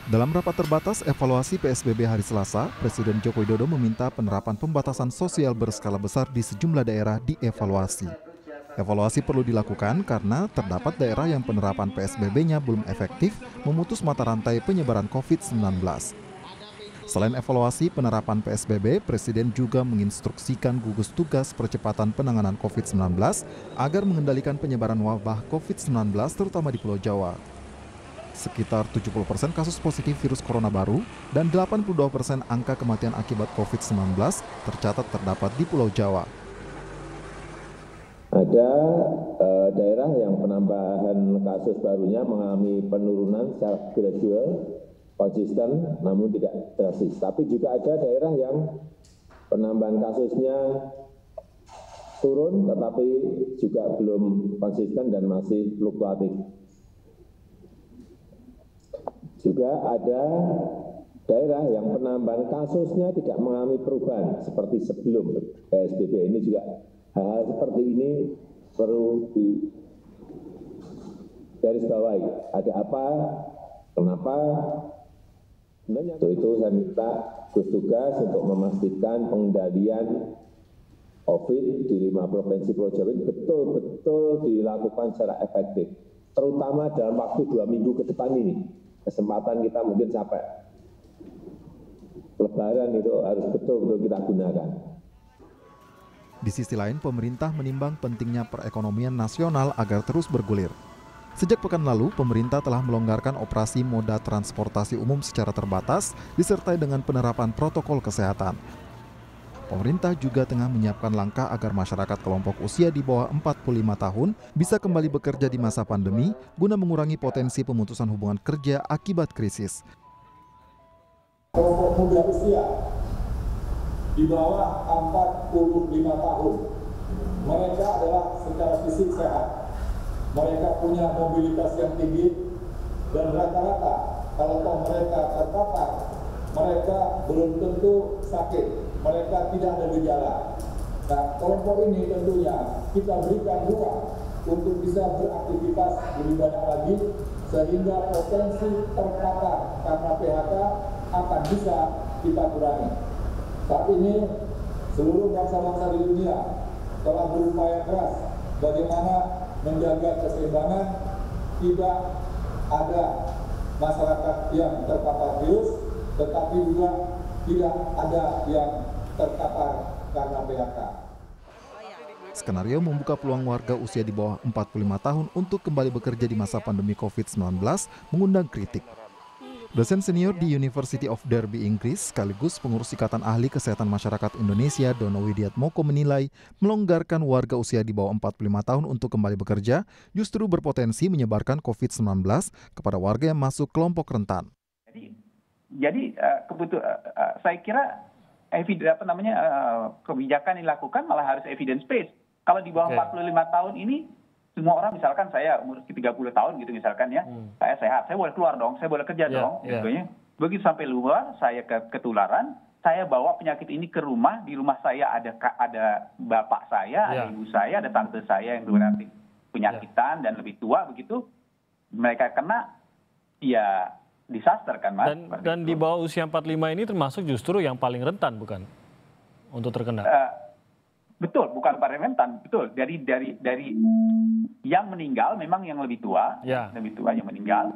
Dalam rapat terbatas evaluasi PSBB hari Selasa, Presiden Joko Widodo meminta penerapan pembatasan sosial berskala besar di sejumlah daerah dievaluasi. Evaluasi perlu dilakukan karena terdapat daerah yang penerapan PSBB-nya belum efektif memutus mata rantai penyebaran COVID-19. Selain evaluasi penerapan PSBB, Presiden juga menginstruksikan gugus tugas percepatan penanganan COVID-19 agar mengendalikan penyebaran wabah COVID-19 terutama di Pulau Jawa. Sekitar 70% kasus positif virus corona baru dan 82% angka kematian akibat COVID-19 tercatat terdapat di Pulau Jawa. Ada daerah yang penambahan kasus barunya mengalami penurunan secara gradual, konsisten, namun tidak drastis. Tapi juga ada daerah yang penambahan kasusnya turun, tetapi juga belum konsisten dan masih fluktuatif. Juga ada daerah yang penambahan kasusnya tidak mengalami perubahan seperti sebelum PSBB. Ini juga hal-hal seperti ini perlu digarisbawahi. Ada apa? Kenapa? Untuk itu saya minta gugus tugas untuk memastikan pengendalian COVID di 5 provinsi Pulau Jawa ini betul-betul dilakukan secara efektif. Terutama dalam waktu 2 minggu ke depan ini. Kesempatan kita mungkin sampai Lebaran itu harus betul-betul kita gunakan. Di sisi lain, pemerintah menimbang pentingnya perekonomian nasional agar terus bergulir. Sejak pekan lalu, pemerintah telah melonggarkan operasi moda transportasi umum secara terbatas, disertai dengan penerapan protokol kesehatan. Pemerintah juga tengah menyiapkan langkah agar masyarakat kelompok usia di bawah 45 tahun bisa kembali bekerja di masa pandemi guna mengurangi potensi pemutusan hubungan kerja akibat krisis. Kelompok muda usia di bawah 45 tahun, mereka adalah secara fisik sehat, mereka punya mobilitas yang tinggi, dan rata-rata kalau mereka terpapar, mereka belum tentu sakit. Mereka tidak ada gejala. Nah, kelompok ini tentunya kita berikan ruang untuk bisa beraktivitas lebih banyak lagi, sehingga potensi terpapar karena PHK akan bisa kita kurangi. Saat ini, seluruh bangsa-bangsa di dunia telah berupaya keras bagaimana menjaga keseimbangan, tidak ada masyarakat yang terpapar virus, tetapi juga tidak ada yang terpapar karena PHK. Skenario membuka peluang warga usia di bawah 45 tahun untuk kembali bekerja di masa pandemi COVID-19 mengundang kritik. Dosen senior di University of Derby, Inggris, sekaligus pengurus Ikatan Ahli Kesehatan Masyarakat Indonesia, Dono Widiatmoko menilai melonggarkan warga usia di bawah 45 tahun untuk kembali bekerja justru berpotensi menyebarkan COVID-19 kepada warga yang masuk kelompok rentan. Jadi saya kira kebijakan yang dilakukan malah harus evidence based. Kalau di bawah 45 tahun ini semua orang, misalkan saya umur 30 tahun gitu misalkan ya, saya sehat, saya boleh keluar dong, saya boleh kerja dong. Gitu. Begitu sampai luar saya ketularan, saya bawa penyakit ini ke rumah, di rumah saya ada bapak saya, ada ibu saya, ada tante saya yang berarti penyakitan dan lebih tua begitu, mereka kena ya disaster kan Mas. Dan di bawah usia 45 ini termasuk justru yang paling rentan bukan untuk terkena? Betul, bukan paling rentan, betul. Dari yang meninggal memang yang lebih tua yang meninggal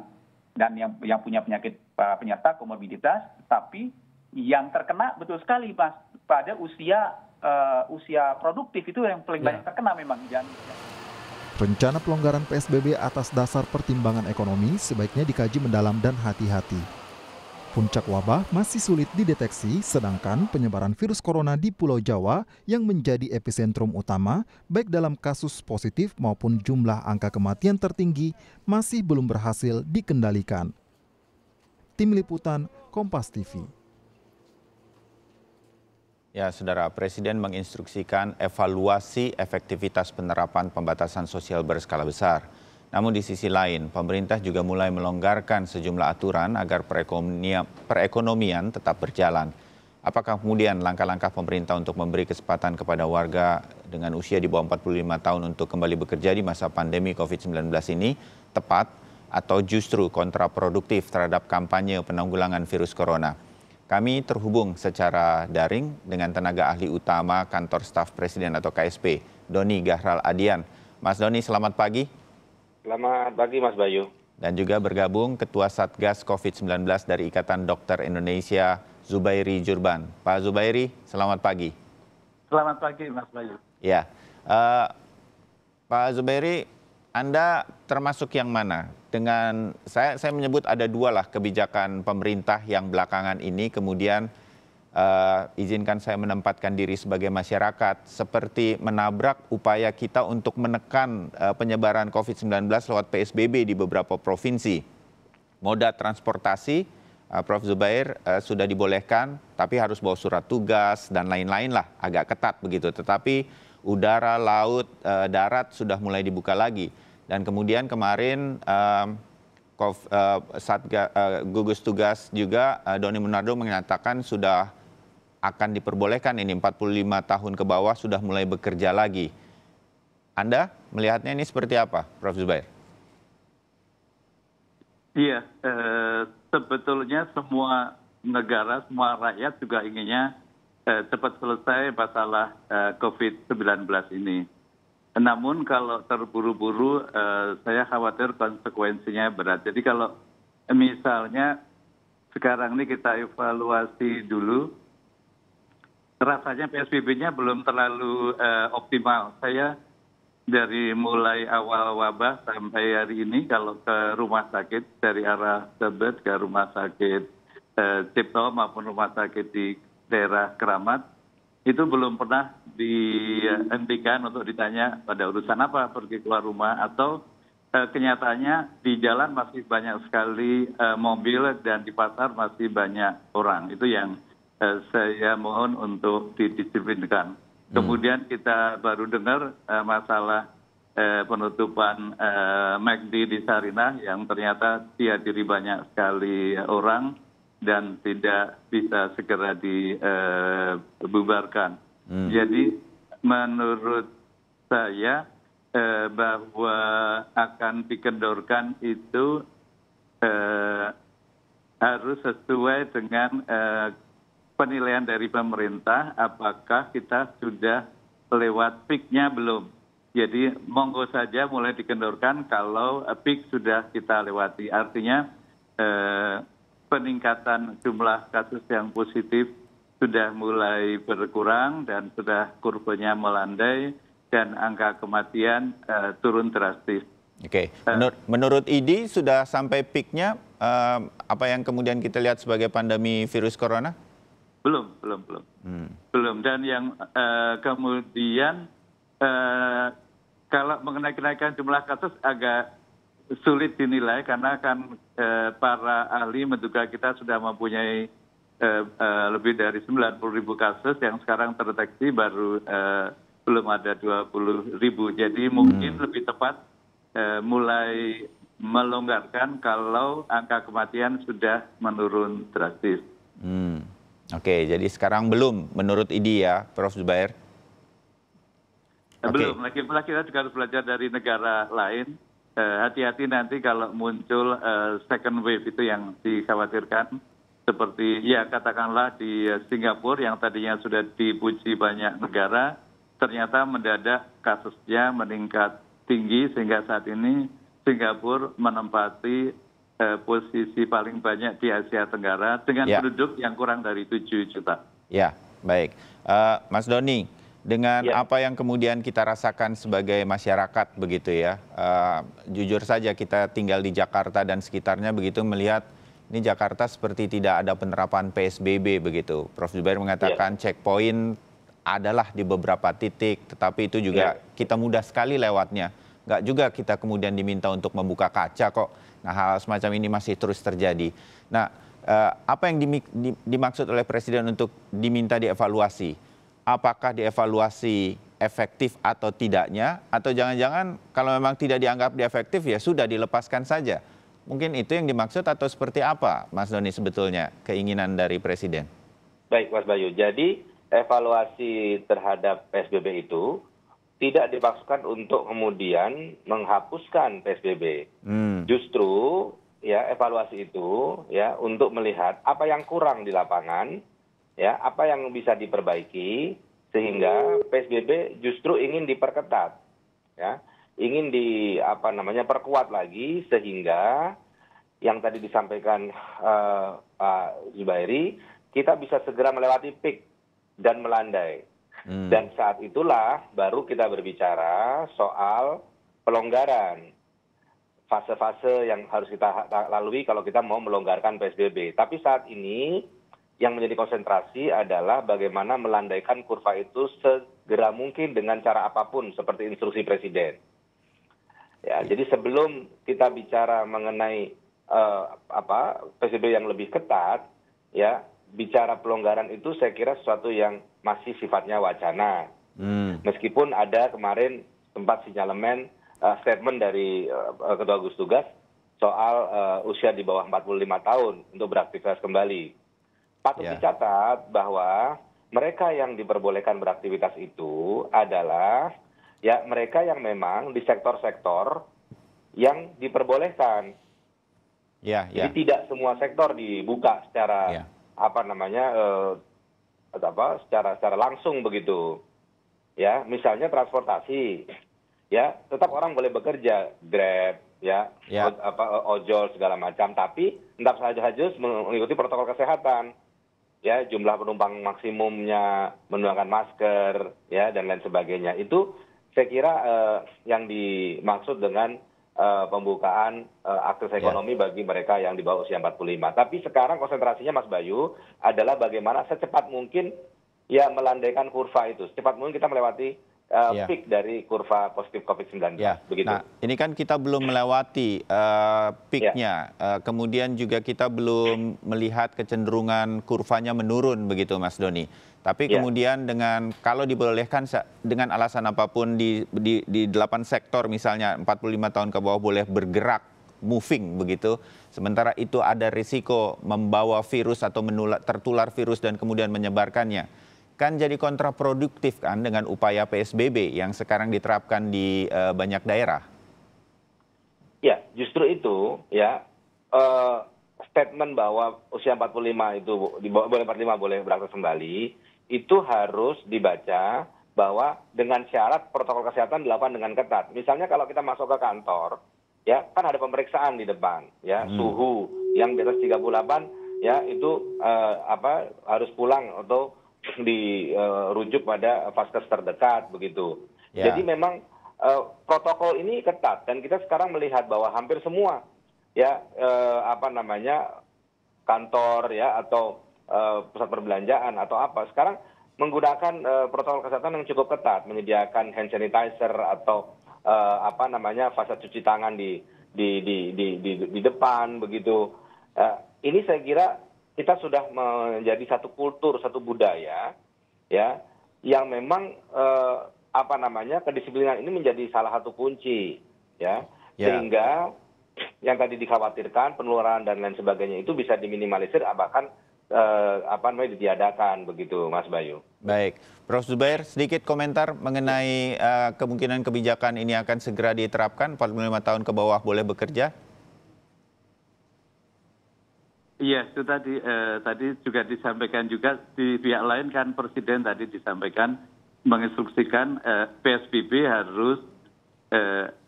dan yang punya penyakit penyerta komorbiditas, tapi yang terkena betul sekali Mas pada usia produktif itu yang paling banyak terkena memang. Rencana pelonggaran PSBB atas dasar pertimbangan ekonomi sebaiknya dikaji mendalam dan hati-hati. Puncak wabah masih sulit dideteksi, sedangkan penyebaran virus corona di Pulau Jawa yang menjadi epicentrum utama, baik dalam kasus positif maupun jumlah angka kematian tertinggi, masih belum berhasil dikendalikan. Tim Liputan, Kompas TV. Ya, Saudara, Presiden menginstruksikan evaluasi efektivitas penerapan pembatasan sosial berskala besar. Namun di sisi lain, pemerintah juga mulai melonggarkan sejumlah aturan agar perekonomian tetap berjalan. Apakah kemudian langkah-langkah pemerintah untuk memberi kesempatan kepada warga dengan usia di bawah 45 tahun untuk kembali bekerja di masa pandemi COVID-19 ini tepat? atau justru kontraproduktif terhadap kampanye penanggulangan virus corona. Kami terhubung secara daring dengan tenaga ahli utama Kantor Staf Presiden atau KSP, Doni Gahral Adian. Mas Doni, selamat pagi. Selamat pagi, Mas Bayu. Dan juga bergabung Ketua Satgas COVID-19 dari Ikatan Dokter Indonesia, Zubairi Jurban. Pak Zubairi, selamat pagi. Selamat pagi, Mas Bayu. Ya, Pak Zubairi, Anda termasuk yang mana? Dengan saya menyebut ada dua lah kebijakan pemerintah yang belakangan ini kemudian izinkan saya menempatkan diri sebagai masyarakat seperti menabrak upaya kita untuk menekan penyebaran COVID-19 lewat PSBB di beberapa provinsi. Moda transportasi, Prof. Zubair, sudah dibolehkan, tapi harus bawa surat tugas dan lain-lain lah, agak ketat begitu. Tetapi udara, laut, darat sudah mulai dibuka lagi. Dan kemudian kemarin gugus tugas juga Doni Monardo mengatakan sudah akan diperbolehkan ini 45 tahun ke bawah sudah mulai bekerja lagi. Anda melihatnya ini seperti apa, Prof. Zubair? Iya, sebetulnya semua negara, semua rakyat juga inginnya cepat selesai masalah COVID-19 ini. Namun kalau terburu-buru, saya khawatir konsekuensinya berat. Jadi kalau misalnya sekarang ini kita evaluasi dulu, rasanya PSBB-nya belum terlalu optimal. Saya dari mulai awal wabah sampai hari ini kalau ke rumah sakit dari arah Tebet ke rumah sakit Cipto maupun rumah sakit di daerah Keramat, itu belum pernah dihentikan untuk ditanya pada urusan apa pergi keluar rumah atau kenyataannya di jalan masih banyak sekali mobil dan di pasar masih banyak orang. Itu yang saya mohon untuk didisiplinkan. Kemudian kita baru dengar masalah penutupan McD di Sarinah yang ternyata dihadiri banyak sekali orang dan tidak bisa segera dibubarkan. Jadi menurut saya bahwa akan dikendorkan itu harus sesuai dengan penilaian dari pemerintah apakah kita sudah lewat peak-nya belum. Jadi monggo saja mulai dikendorkan kalau peak sudah kita lewati. Artinya peningkatan jumlah kasus yang positif sudah mulai berkurang dan sudah kurvanya melandai dan angka kematian turun drastis. Oke, menurut IDI sudah sampai peak-nya apa yang kemudian kita lihat sebagai pandemi virus corona? Belum. Belum. Dan yang kemudian kalau mengenai kenaikan jumlah kasus agak sulit dinilai karena kan para ahli menduga kita sudah mempunyai lebih dari 90.000 kasus yang sekarang terdeteksi baru belum ada 20.000. Jadi mungkin lebih tepat mulai melonggarkan kalau angka kematian sudah menurun drastis. Oke, jadi sekarang belum menurut IDI ya, Prof. Zubair? Belum, lagi-lagi kita juga harus belajar dari negara lain. Hati-hati nanti kalau muncul second wave itu yang dikhawatirkan. Seperti ya katakanlah di Singapura yang tadinya sudah dipuji banyak negara, ternyata mendadak kasusnya meningkat tinggi sehingga saat ini Singapura menempati posisi paling banyak di Asia Tenggara dengan penduduk yang kurang dari 7 juta. Ya, baik. Mas Doni, dengan apa yang kemudian kita rasakan sebagai masyarakat begitu ya, jujur saja kita tinggal di Jakarta dan sekitarnya begitu melihat ini Jakarta seperti tidak ada penerapan PSBB begitu. Prof. Zubair mengatakan checkpoint adalah di beberapa titik, tetapi itu juga kita mudah sekali lewatnya. Nggak juga kita kemudian diminta untuk membuka kaca kok. Nah, hal semacam ini masih terus terjadi. Nah, apa yang dimaksud oleh Presiden untuk diminta dievaluasi? Apakah dievaluasi efektif atau tidaknya? Atau jangan-jangan kalau memang tidak dianggap efektif ya sudah dilepaskan saja? Mungkin itu yang dimaksud atau seperti apa, Mas Doni, sebetulnya keinginan dari Presiden? Baik, Mas Bayu. Jadi evaluasi terhadap PSBB itu tidak dimaksudkan untuk kemudian menghapuskan PSBB. Justru ya evaluasi itu ya untuk melihat apa yang kurang di lapangan, ya apa yang bisa diperbaiki sehingga PSBB justru ingin diperketat, ya ingin perkuat lagi sehingga yang tadi disampaikan Pak Zubairi, kita bisa segera melewati peak dan melandai. Dan saat itulah baru kita berbicara soal pelonggaran. Fase-fase yang harus kita lalui kalau kita mau melonggarkan PSBB. Tapi saat ini yang menjadi konsentrasi adalah bagaimana melandaikan kurva itu segera mungkin dengan cara apapun seperti instruksi Presiden. Ya, jadi sebelum kita bicara mengenai PSBB yang lebih ketat, ya bicara pelonggaran itu saya kira sesuatu yang masih sifatnya wacana. Meskipun ada kemarin sempat sinyalemen statement dari Ketua Gugus Tugas soal usia di bawah 45 tahun untuk beraktivitas kembali. Patut dicatat bahwa mereka yang diperbolehkan beraktivitas itu adalah ya mereka yang memang di sektor-sektor yang diperbolehkan. Jadi tidak semua sektor dibuka secara secara langsung begitu. Ya, misalnya transportasi. Ya, tetap orang boleh bekerja, Grab, ojol segala macam, tapi tetap saja harus mengikuti protokol kesehatan. Ya, jumlah penumpang maksimumnya, menggunakan masker, ya dan lain sebagainya. Itu saya kira yang dimaksud dengan pembukaan akses ekonomi bagi mereka yang di bawah usia 45. Tapi sekarang konsentrasinya Mas Bayu adalah bagaimana secepat mungkin ya melandaikan kurva itu. Secepat mungkin kita melewati peak dari kurva positif COVID-19. Begitu. Nah, ini kan kita belum melewati peaknya. Kemudian juga kita belum melihat kecenderungan kurvanya menurun begitu Mas Doni. Tapi kemudian dengan kalau dibolehkan dengan alasan apapun di 8 sektor misalnya 45 tahun ke bawah boleh bergerak, moving begitu. Sementara itu ada risiko membawa virus atau tertular virus dan kemudian menyebarkannya. Kan jadi kontraproduktif kan dengan upaya PSBB yang sekarang diterapkan di banyak daerah. Ya, justru itu ya statement bahwa usia 45 itu boleh 45 boleh beraktivitas kembali itu harus dibaca bahwa dengan syarat protokol kesehatan dilakukan dengan ketat. Misalnya kalau kita masuk ke kantor, ya kan ada pemeriksaan di depan, ya suhu yang di atas 38, ya itu harus pulang atau dirujuk pada vaskes terdekat begitu. Jadi memang protokol ini ketat dan kita sekarang melihat bahwa hampir semua, ya kantor ya atau pusat perbelanjaan atau apa sekarang menggunakan protokol kesehatan yang cukup ketat, menyediakan hand sanitizer atau fase cuci tangan di depan begitu. Ini saya kira kita sudah menjadi satu kultur, satu budaya ya yang memang kedisiplinan ini menjadi salah satu kunci ya. Sehingga yang tadi dikhawatirkan penularan dan lain sebagainya itu bisa diminimalisir bahkan ditiadakan begitu Mas Bayu. Baik, Prof. Zubair sedikit komentar mengenai kemungkinan kebijakan ini akan segera diterapkan 45 tahun ke bawah boleh bekerja. Iya, itu tadi juga disampaikan juga di pihak lain kan Presiden tadi disampaikan menginstruksikan PSBB harus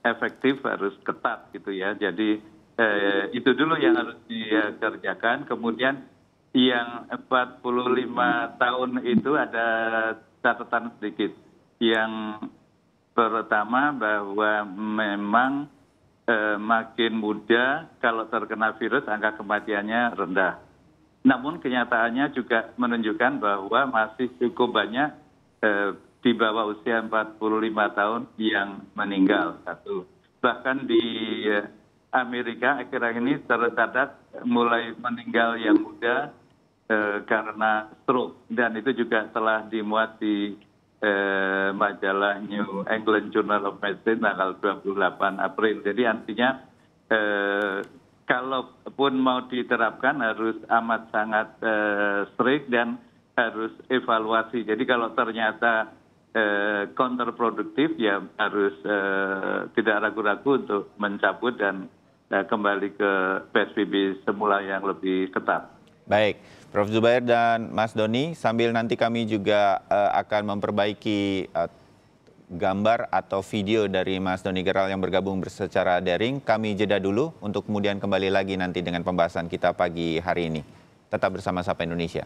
efektif, harus ketat gitu ya. Jadi itu dulu yang harus dikerjakan. Kemudian yang 45 tahun itu ada catatan sedikit. Yang pertama bahwa memang makin muda kalau terkena virus angka kematiannya rendah. Namun kenyataannya juga menunjukkan bahwa masih cukup banyak di bawah usia 45 tahun yang meninggal. Satu. Bahkan di Amerika akhir-akhir ini tercatat mulai meninggal yang muda karena stroke. Dan itu juga telah dimuat di majalah New England Journal of Medicine tanggal 28 April. Jadi artinya kalaupun mau diterapkan harus amat sangat strict dan harus evaluasi. Jadi kalau ternyata counterproduktif, ya harus tidak ragu-ragu untuk mencabut dan kembali ke PSBB semula yang lebih ketat. Baik, Prof. Zubair dan Mas Doni, sambil nanti kami juga akan memperbaiki gambar atau video dari Mas Doni Geral yang bergabung secara daring. Kami jeda dulu untuk kemudian kembali lagi nanti dengan pembahasan kita pagi hari ini. Tetap bersama Sapa Indonesia.